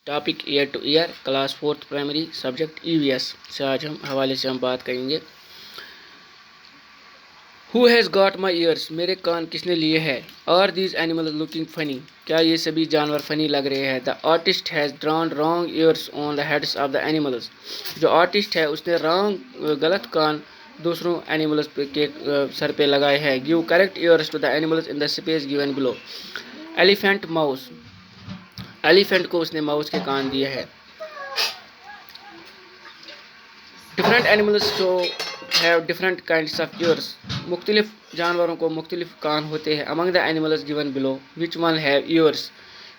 Topic year two year class 4th primary subject EVS से आज हम हवाले से हम बात करेंगे। Who has got my ears? मेरे कान किसने लिए है? Are these animals looking funny? क्या ये सभी जानवर फनी लग रहे हैं? The artist has drawn wrong ears on the heads of the animals. जो आर्टिस्ट है उसने गलत कान दूसरों एनिमल्स के सर पे लगाए हैं। Give correct ears to the animals in the space given below. Elephant, mouse. Elephant को उसने माउस के कान दिए हैं। Different animals show have different kinds of ears. मुख्तलिफ जानवरों को मुख्तलिफ कान होते हैं। Among the animals given below which one have ears.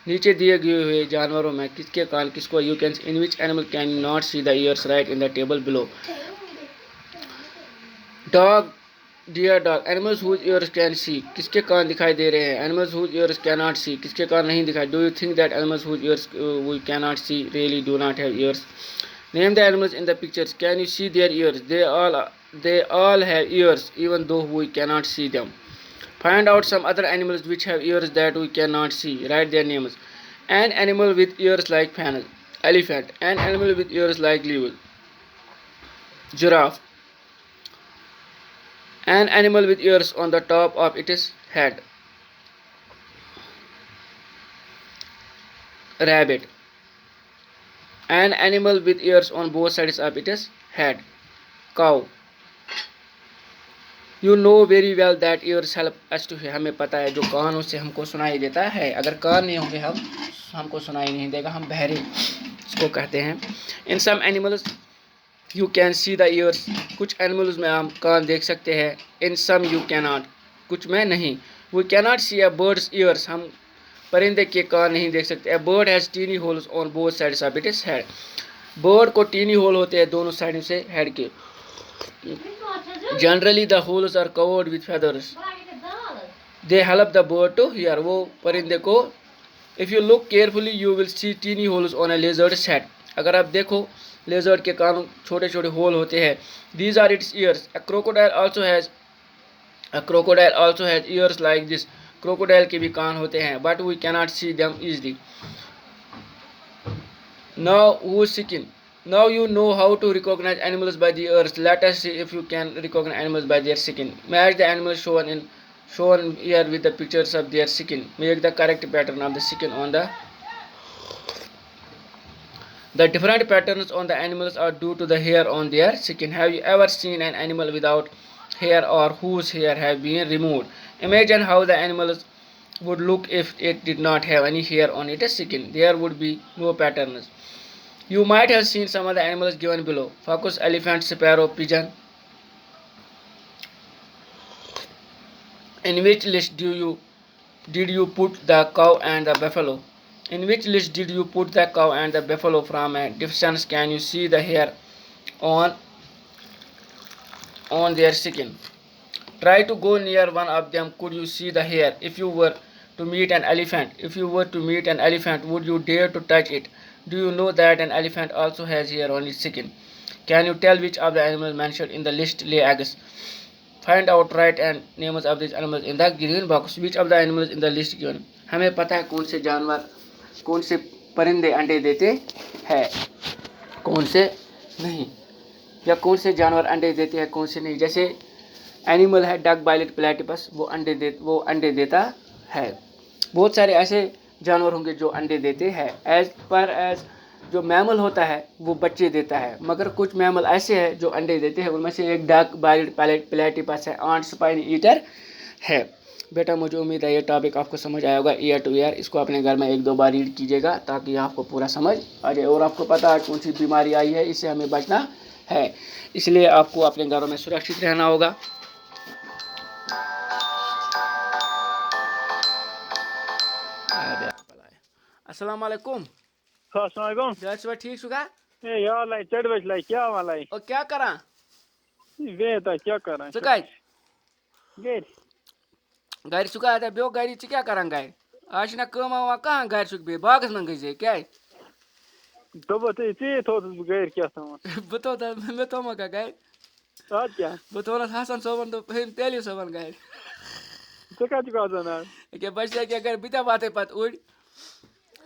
नीचे दिए गए हुए जानवरों में किसके कान किसको you can in which animal can you not see the ears right in the table below. Dog, deer dog. Animals whose ears can see. किसके कान दिखाई दे रहे हैं? Animals whose ears can not see. किसके कान नहीं दिखाई? Do you think that animals whose ears we can not see really do not have ears. Name the animals in the pictures. Can you see their ears? they all have ears even though we cannot see them. Find out some other animals which have ears that we cannot see. Write their names. An animal with ears like fennel. Elephant. An animal with ears like level. Giraffe. An animal with ears on the top of its head. Rabbit. An animal with ears on both sides of its head. Cow. You know very well that ears help us to hear. हमें पता है जो कानों से हमको सुनाई देता है। अगर कान नहीं होंगे हमको सुनाई नहीं देगा, हम बहरे इसको कहते हैं। In some animals you can see the ears. कुछ एनिमल्स में हम कान देख सकते हैं। In some you cannot. कुछ में नहीं। We cannot see a bird's ears. हम परिंदे के कान नहीं देख सकते। A bird has teeny holes on both sides of its head. Bird को टीनी होल होते हैं दोनों साइड से हेड के। Generally the holes are covered with feathers. They help the bird to hear. वो परिंदे को If you look carefully you will see teeny holes on a lizard's head. अगर आप देखो लेजर्ड के कान छोटे छोटे होल होते हैं। These are its ears. A crocodile also has ears like this. Crocodile के भी कान होते हैं but we cannot see them easily. Now you know how to recognize animals by the ears. Let us see if you can recognize animals by their skin. Match the animals shown here with the pictures of their skin. Make the correct pattern of the skin on the different patterns on the animals are due to the hair on their skin. Have you ever seen an animal without hair or whose hair have been removed? Imagine how the animals would look if it did not have any hair on its skin. There would be no patterns. You might have seen some of the animals given below. Focus, elephant, sparrow, pigeon. In which list did you put the cow and the buffalo? In which list did you put the cow and the buffalo? From a distance can you see the hair on their skin? Try to go near one of them. Could you see the hair? If you were to meet an elephant, would you dare to touch it? Do you know that an elephant also has hair on its skin? Can you tell which of the animals mentioned in the list lay eggs? Find out right and names of these animals in the green box. Which of the animals in the list given? हमें पता है कौन से परिंदे अंडे देते हैं, कौन से नहीं, या कौन से जानवर अंडे देते हैं कौन से नहीं। जैसे एनिमल है डक बाइलेट प्लेटिपस, वो अंडे देता है। बहुत सारे ऐसे जानवर होंगे जो अंडे देते हैं। एज जो मैमल होता है वो बच्चे देता है, मगर कुछ मैमल ऐसे हैं जो अंडे देते हैं। उनमें से एक डक बाइलेट प्लेटिपस है, आंट स्पाइन ईटर है। बेटा मुझे उम्मीद है ये टॉपिक आपको समझ आया होगा ईयर टू ईयर। इसको अपने घर में 1-2 बार रीड कीजिएगा ताकि आपको पूरा समझ आ जाए और आपको पता है कौन सी बीमारी आई है, इससे हमें बचना है। इसलिए आपको अपने घरों में सुरक्षित रहना होगा। अस्सलाम वालेकुम। अस्सलाम ठीक सुगा ए यार लाई चढ़ बच लाई क्या वाला और क्या करा वे तो क्या करा सुकाई गेर गाड़ी सुका था बेो गाड़ी च क्या करा गाय आज ना कमा वा कहां गाड़ी सुक बे बागस मन गई क्या तो बते तो गेर क्या था बतो था मैं तो मका गाय आज क्या बतो ना हसन सोबन तो पहले सोबन गाय तो क्या चुका था ना के बच्चे के अगर बिता बातें पत उड़